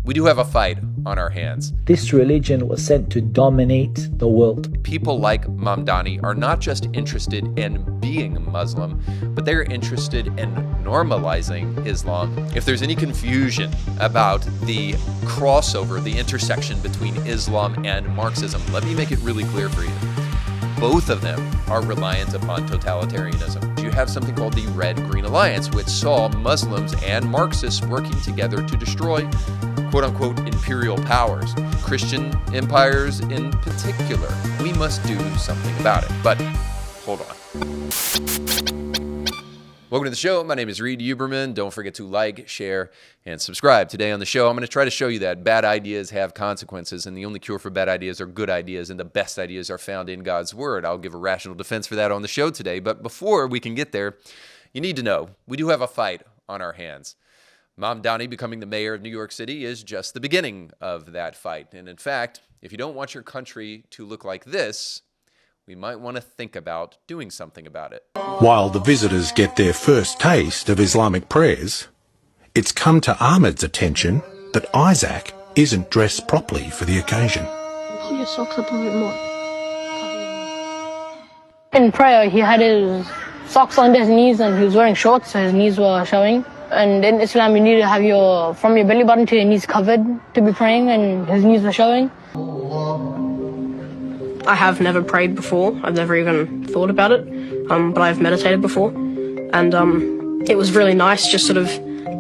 We do have a fight on our hands. This religion was sent to dominate the world. People like Mamdani are not just interested in being Muslim, but they're interested in normalizing Islam. If there's any confusion about the crossover, the intersection between Islam and Marxism, let me make it really clear for you. Both of them are reliant upon totalitarianism. You have something called the Red-Green Alliance, which saw Muslims and Marxists working together to destroy quote-unquote imperial powers, Christian empires in particular. We must do something about it. But hold on. Welcome to the show. My name is Uberman. Don't forget to like, share, and subscribe. Today on the show, I'm going to try to show you that bad ideas have consequences, and the only cure for bad ideas are good ideas, and the best ideas are found in God's Word. I'll give a rational defense for that on the show today, but before we can get there, you need to know we do have a fight on our hands. Mamdani becoming the mayor of New York City is just the beginning of that fight. And in fact, if you don't want your country to look like this, we might want to think about doing something about it. While the visitors get their first taste of Islamic prayers, it's come to Ahmed's attention that Isaac isn't dressed properly for the occasion. Pull your socks up a bit more. In prayer, he had his socks under his knees and he was wearing shorts, so his knees were showing. And in Islam, you need to have from your belly button to your knees covered to be praying, and his knees were showing. I have never prayed before. I've never even thought about it, but I've meditated before. And it was really nice just sort of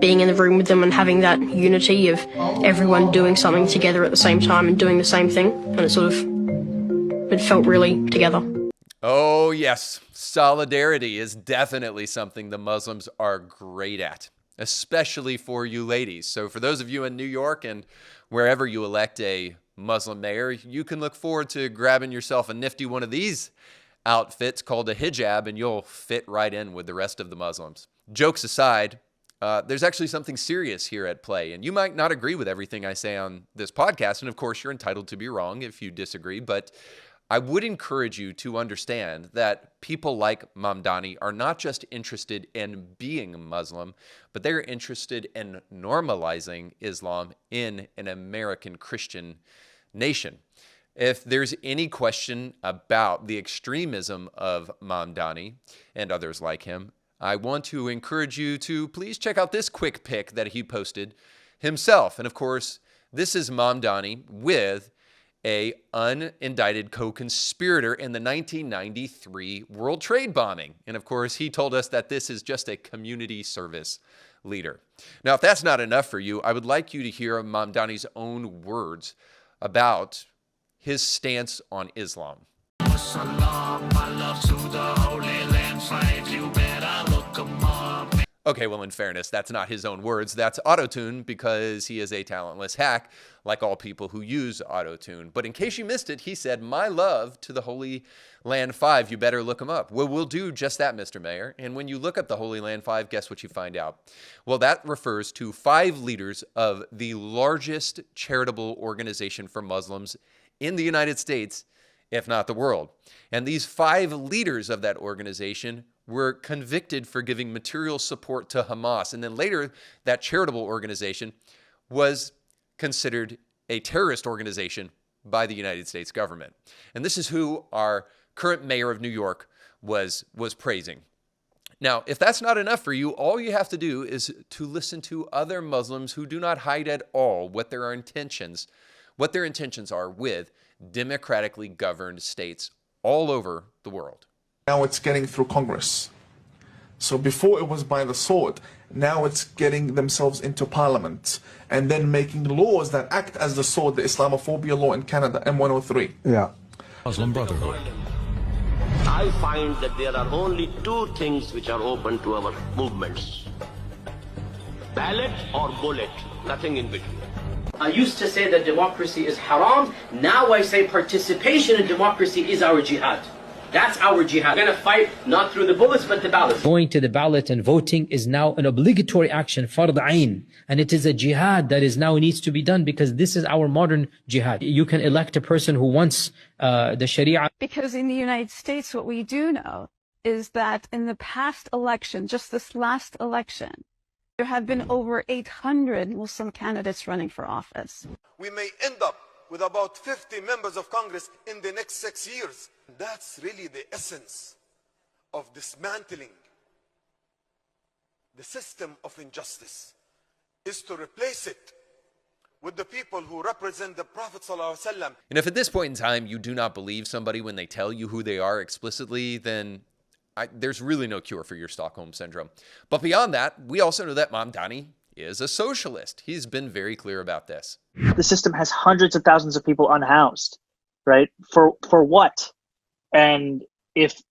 being in the room with them and having that unity of everyone doing something together at the same time and doing the same thing. And it felt really together. Oh, yes. Solidarity is definitely something the Muslims are great at, especially for you ladies. So for those of you in New York and wherever you elect a Muslim mayor, you can look forward to grabbing yourself a nifty one of these outfits called a hijab, and you'll fit right in with the rest of the Muslims. Jokes aside, there's actually something serious here at play, and you might not agree with everything I say on this podcast, and of course you're entitled to be wrong if you disagree, but I would encourage you to understand that people like Mamdani are not just interested in being Muslim, but they're interested in normalizing Islam in an American Christian nation. If there's any question about the extremism of Mamdani and others like him, I want to encourage you to please check out this quick pic that he posted himself. And of course, this is Mamdani with a unindicted co-conspirator in the 1993 World Trade bombing. And of course, he told us that this is just a community service leader. Now, if that's not enough for you, I would like you to hear Mamdani's own words about his stance on Islam. Okay, well, in fairness, that's not his own words. That's autotune because he is a talentless hack, like all people who use autotune. But in case you missed it, he said, "My love to the Holy Land 5, you better look them up." Well, we'll do just that, Mr. Mayor. And when you look up the Holy Land 5, guess what you find out? Well, that refers to 5 leaders of the largest charitable organization for Muslims in the United States, if not the world. And these 5 leaders of that organization were convicted for giving material support to Hamas. And then later, that charitable organization was considered a terrorist organization by the United States government. And this is who our current mayor of New York was praising. Now, if that's not enough for you, all you have to do is to listen to other Muslims who do not hide at all what their intentions are with democratically governed states all over the world. Now it's getting through Congress. So before it was by the sword, now it's getting themselves into Parliament and then making laws that act as the sword, the Islamophobia law in Canada, M103. Yeah. Muslim Brotherhood. I find that there are only 2 things which are open to our movements. Ballot or bullet, nothing in between. I used to say that democracy is haram. Now I say participation in democracy is our jihad. That's our jihad. We're going to fight not through the bullets, but the ballot. Going to the ballot and voting is now an obligatory action, fard ayn. And it is a jihad that is now needs to be done because this is our modern jihad. You can elect a person who wants the Sharia. Because in the United States, what we do know is that in the past election, just this last election, There have been over 800 Muslim candidates running for office. We may end up with about 50 members of Congress in the next 6 years. That's really the essence of dismantling the system of injustice, is to replace it with the people who represent the Prophet ﷺ. And if at this point in time you do not believe somebody when they tell you who they are explicitly, then there's really no cure for your Stockholm Syndrome. But beyond that, we also know that Mamdani is a socialist. He's been very clear about this. The system has hundreds of thousands of people unhoused, right? For what? And if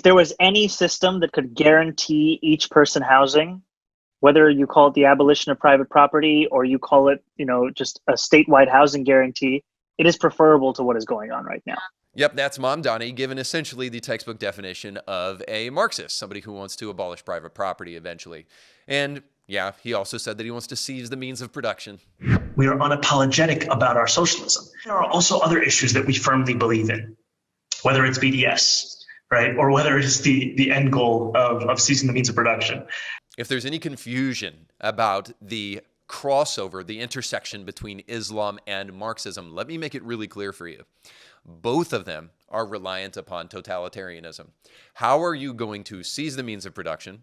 there was any system that could guarantee each person housing, whether you call it the abolition of private property or you call it, just a statewide housing guarantee, it is preferable to what is going on right now. Yep, that's Mamdani, given essentially the textbook definition of a Marxist, somebody who wants to abolish private property eventually. And yeah, he also said that he wants to seize the means of production. We are unapologetic about our socialism. There are also other issues that we firmly believe in, whether it's BDS, right, or whether it's the end goal of seizing the means of production. If there's any confusion about the crossover, the intersection between Islam and Marxism, let me make it really clear for you. Both of them are reliant upon totalitarianism. How are you going to seize the means of production?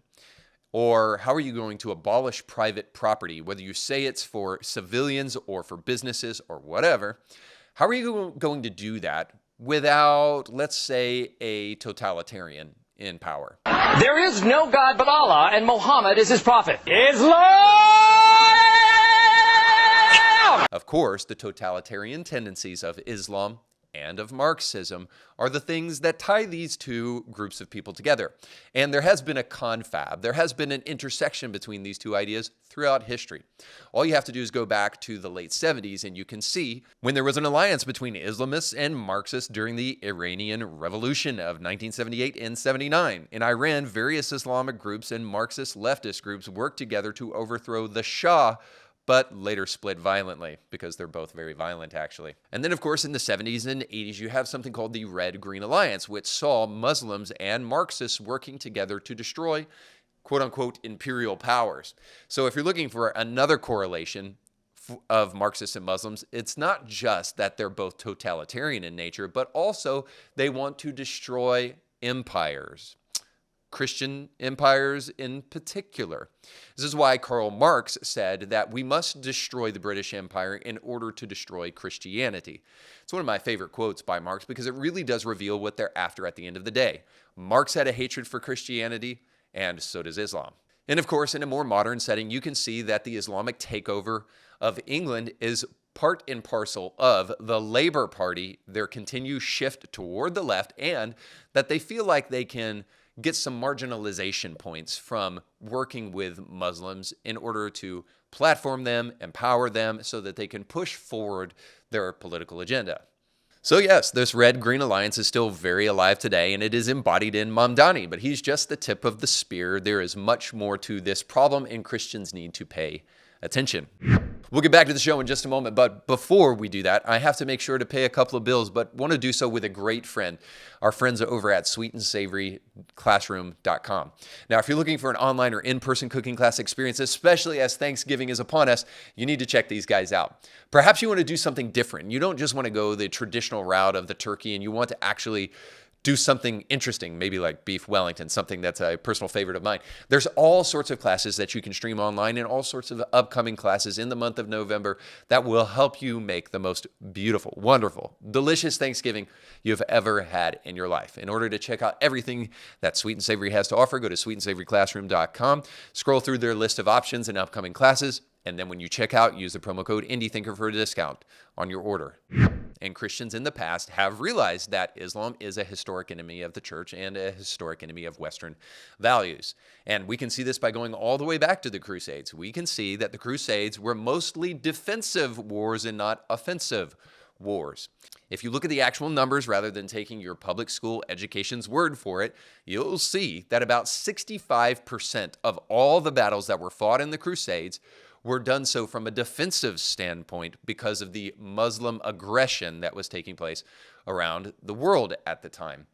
Or how are you going to abolish private property, whether you say it's for civilians or for businesses or whatever? How are you going to do that without, let's say, a totalitarian in power? There is no God but Allah, and Muhammad is his prophet. Islam! Of course, the totalitarian tendencies of Islam and of Marxism are the things that tie these two groups of people together. And there has been a confab. There has been an intersection between these two ideas throughout history. All you have to do is go back to the late 70s and you can see when there was an alliance between Islamists and Marxists during the Iranian Revolution of 1978 and 79. In Iran, various Islamic groups and Marxist leftist groups worked together to overthrow the Shah, but later split violently because they're both very violent, actually. And then, of course, in the 70s and 80s, you have something called the Red-Green Alliance, which saw Muslims and Marxists working together to destroy, quote-unquote, imperial powers. So if you're looking for another correlation of Marxists and Muslims, it's not just that they're both totalitarian in nature, but also they want to destroy empires. Christian empires in particular. This is why Karl Marx said that we must destroy the British Empire in order to destroy Christianity. It's one of my favorite quotes by Marx because it really does reveal what they're after at the end of the day. Marx had a hatred for Christianity, and so does Islam. And of course, in a more modern setting, you can see that the Islamic takeover of England is part and parcel of the Labour Party, their continued shift toward the left, and that they feel like they can get some marginalization points from working with Muslims in order to platform them, empower them, so that they can push forward their political agenda. So yes, this Red-Green Alliance is still very alive today, and it is embodied in Mamdani, but he's just the tip of the spear. There is much more to this problem, and Christians need to pay attention. We'll get back to the show in just a moment, but before we do that, I have to make sure to pay a couple of bills, but want to do so with a great friend, our friends over at sweetandsavoryclassroom.com. Now, if you're looking for an online or in-person cooking class experience, especially as Thanksgiving is upon us, you need to check these guys out. Perhaps you want to do something different. You don't just want to go the traditional route of the turkey, and you want to actually do something interesting, maybe like beef Wellington, something that's a personal favorite of mine. There's all sorts of classes that you can stream online and all sorts of upcoming classes in the month of November that will help you make the most beautiful, wonderful, delicious Thanksgiving you've ever had in your life. In order to check out everything that Sweet and Savory has to offer, go to sweetandsavoryclassroom.com, scroll through their list of options and upcoming classes, and then when you check out, use the promo code IndieThinker for a discount on your order. And Christians in the past have realized that Islam is a historic enemy of the church and a historic enemy of Western values. And we can see this by going all the way back to the Crusades. We can see that the Crusades were mostly defensive wars and not offensive wars. If you look at the actual numbers rather than taking your public school education's word for it, you'll see that about 65% of all the battles that were fought in the Crusades were done so from a defensive standpoint because of the Muslim aggression that was taking place around the world at the time.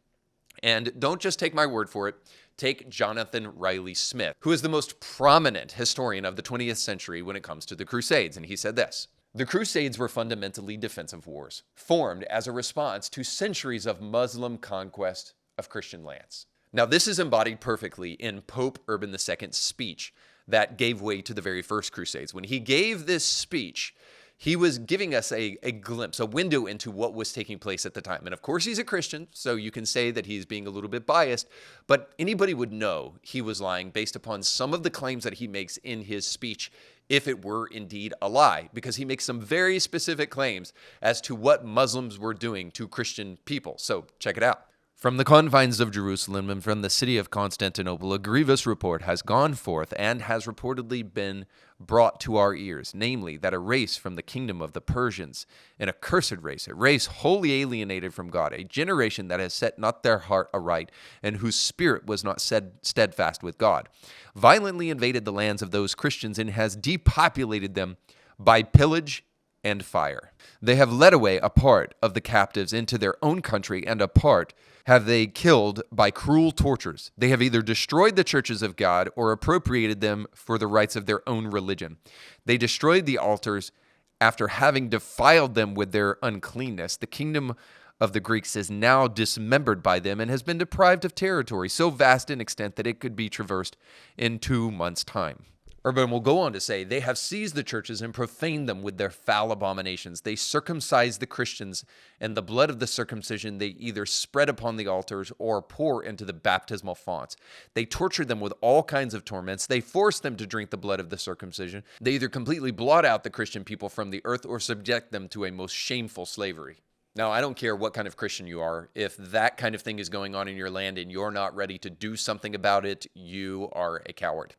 And don't just take my word for it. Take Jonathan Riley Smith, who is the most prominent historian of the 20th century when it comes to the Crusades. And he said this: "The Crusades were fundamentally defensive wars, formed as a response to centuries of Muslim conquest of Christian lands." Now, this is embodied perfectly in Pope Urban II's speech that gave way to the very first Crusades. When he gave this speech, he was giving us a glimpse, a window into what was taking place at the time. And of course, he's a Christian, so you can say that he's being a little bit biased, but anybody would know he was lying based upon some of the claims that he makes in his speech, if it were indeed a lie, because he makes some very specific claims as to what Muslims were doing to Christian people. So check it out. "From the confines of Jerusalem and from the city of Constantinople, a grievous report has gone forth and has reportedly been brought to our ears, namely, that a race from the kingdom of the Persians, an accursed race, a race wholly alienated from God, a generation that has set not their heart aright, and whose spirit was not steadfast with God, violently invaded the lands of those Christians and has depopulated them by pillage and fire. They have led away a part of the captives into their own country, and a part have they killed by cruel tortures. They have either destroyed the churches of God or appropriated them for the rites of their own religion. They destroyed the altars after having defiled them with their uncleanness. The kingdom of the Greeks is now dismembered by them and has been deprived of territory so vast in extent that it could be traversed in 2 months' time." Urban will go on to say, "They have seized the churches and profaned them with their foul abominations. They circumcised the Christians, and the blood of the circumcision they either spread upon the altars or pour into the baptismal fonts. They tortured them with all kinds of torments. They forced them to drink the blood of the circumcision. They either completely blot out the Christian people from the earth or subject them to a most shameful slavery." Now, I don't care what kind of Christian you are. If that kind of thing is going on in your land and you're not ready to do something about it, you are a coward.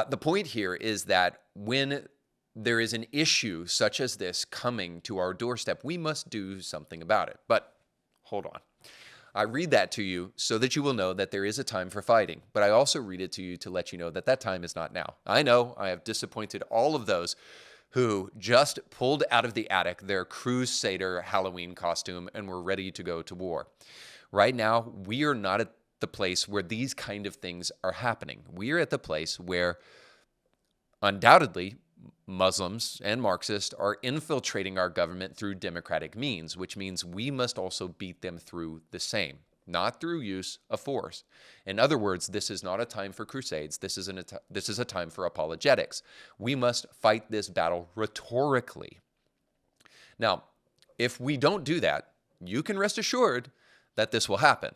The point here is that when there is an issue such as this coming to our doorstep, we must do something about it. But hold on. I read that to you so that you will know that there is a time for fighting, but I also read it to you to let you know that that time is not now. I know I have disappointed all of those who just pulled out of the attic their Crusader Halloween costume and were ready to go to war. Right now, we are not at the place where these kind of things are happening. We are at the place where undoubtedly Muslims and Marxists are infiltrating our government through democratic means, which means we must also beat them through the same, not through use of force. In other words, this is not a time for crusades. This is a time for apologetics. We must fight this battle rhetorically. Now, if we don't do that, you can rest assured that this will happen.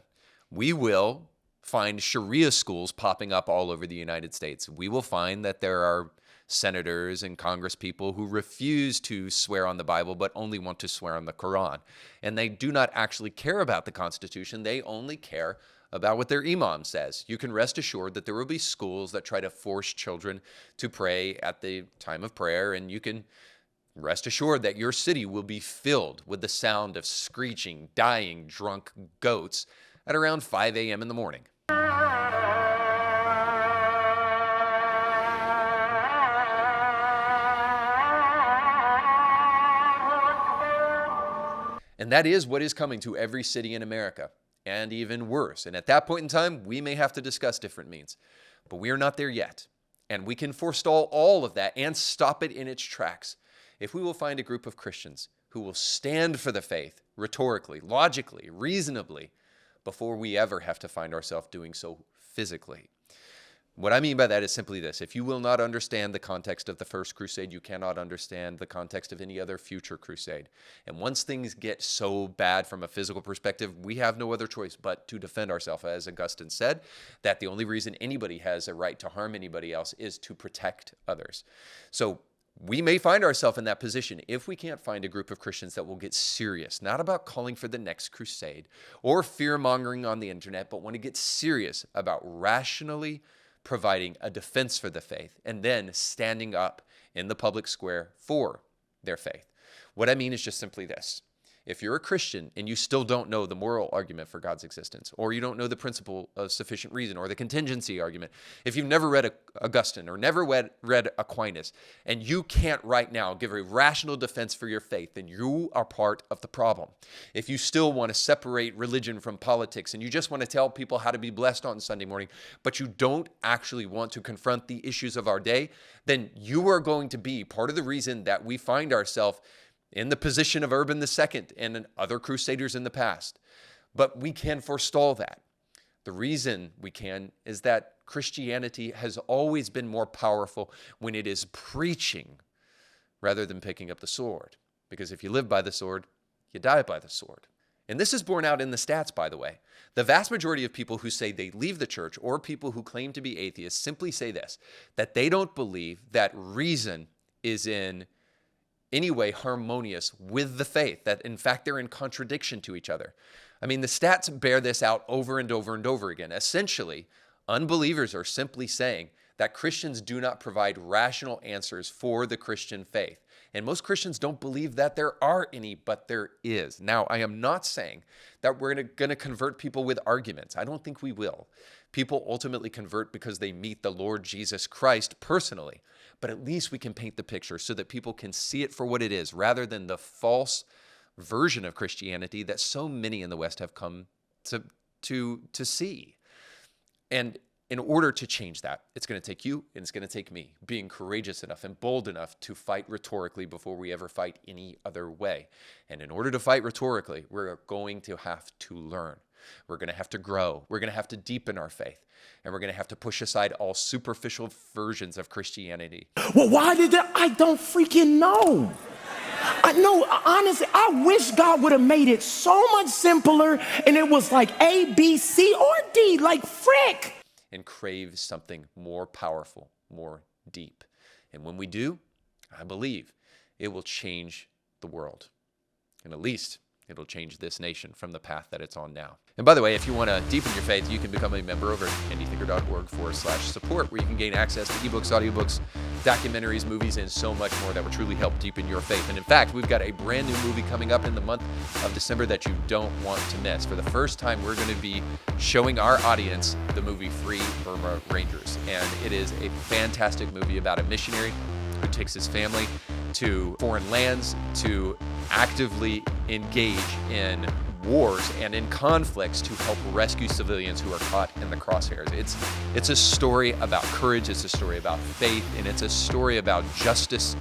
We will find Sharia schools popping up all over the United States. We will find that there are senators and Congress people who refuse to swear on the Bible but only want to swear on the Quran. And they do not actually care about the Constitution. They only care about what their imam says. You can rest assured that there will be schools that try to force children to pray at the time of prayer, and you can rest assured that your city will be filled with the sound of screeching, dying, drunk goats at around 5 a.m. in the morning. And that is what is coming to every city in America, and even worse. And at that point in time, we may have to discuss different means, but we are not there yet. And we can forestall all of that and stop it in its tracks if we will find a group of Christians who will stand for the faith rhetorically, logically, reasonably, before we ever have to find ourselves doing so physically. What I mean by that is simply this: if you will not understand the context of the First Crusade, you cannot understand the context of any other future crusade. And once things get so bad from a physical perspective, we have no other choice but to defend ourselves. As Augustine said, that the only reason anybody has a right to harm anybody else is to protect others. So we may find ourselves in that position if we can't find a group of Christians that will get serious, not about calling for the next crusade or fear-mongering on the internet, but want to get serious about rationally providing a defense for the faith and then standing up in the public square for their faith. What I mean is just simply this. If you're a Christian and you still don't know the moral argument for God's existence, or you don't know the principle of sufficient reason, or the contingency argument, if you've never read Augustine or never read Aquinas, and you can't right now give a rational defense for your faith, then you are part of the problem. If you still want to separate religion from politics, and you just want to tell people how to be blessed on Sunday morning, but you don't actually want to confront the issues of our day, then you are going to be part of the reason that we find ourselves in the position of Urban II and other crusaders in the past. But we can forestall that. The reason we can is that Christianity has always been more powerful when it is preaching rather than picking up the sword. Because if you live by the sword, you die by the sword. And this is borne out in the stats, by the way. The vast majority of people who say they leave the church, or people who claim to be atheists, simply say this, that they don't believe that reason is in any way harmonious with the faith, that in fact they're in contradiction to each other. I mean, the stats bear this out over and over and over again. Essentially, unbelievers are simply saying that Christians do not provide rational answers for the Christian faith. And most Christians don't believe that there are any, but there is. Now, I am not saying that we're going to convert people with arguments. I don't think we will. People ultimately convert because they meet the Lord Jesus Christ personally. But at least we can paint the picture so that people can see it for what it is, rather than the false version of Christianity that so many in the West have come to see. And in order to change that, it's going to take you and it's going to take me being courageous enough and bold enough to fight rhetorically before we ever fight any other way. And in order to fight rhetorically, we're going to have to learn. We're going to have to grow. We're going to have to deepen our faith. And we're going to have to push aside all superficial versions of Christianity. Well, why did that? I don't freaking know. I know, honestly, I wish God would have made it so much simpler and it was like A, B, C, or D, like frick. And crave something more powerful, more deep. And when we do, I believe it will change the world. And at least it'll change this nation from the path that it's on now. And by the way, if you want to deepen your faith, you can become a member over at indythinker.org/support, where you can gain access to ebooks, audiobooks, documentaries, movies, and so much more that will truly help deepen your faith. And in fact, we've got a brand new movie coming up in the month of December that you don't want to miss. For the first time, we're going to be showing our audience the movie Free Burma Rangers. And it is a fantastic movie about a missionary who takes his family to foreign lands to actively engage in wars and in conflicts to help rescue civilians who are caught in the crosshairs. It's a story about courage, it's a story about faith, and it's a story about justice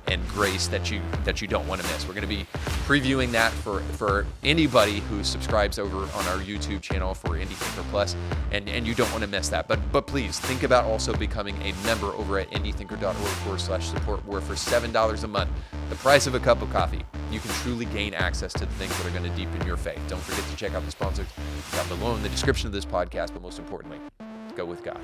and grace that you don't want to miss. We're going to be previewing that for anybody who subscribes over on our YouTube channel for Indie Thinker Plus, and you don't want to miss that. But please think about also becoming a member over at indythinker.org/support, where for $7 a month, the price of a cup of coffee, you can truly gain access to the things that are going to deepen your faith. Don't forget to check out the sponsors down below in the description of this podcast, but most importantly, go with God.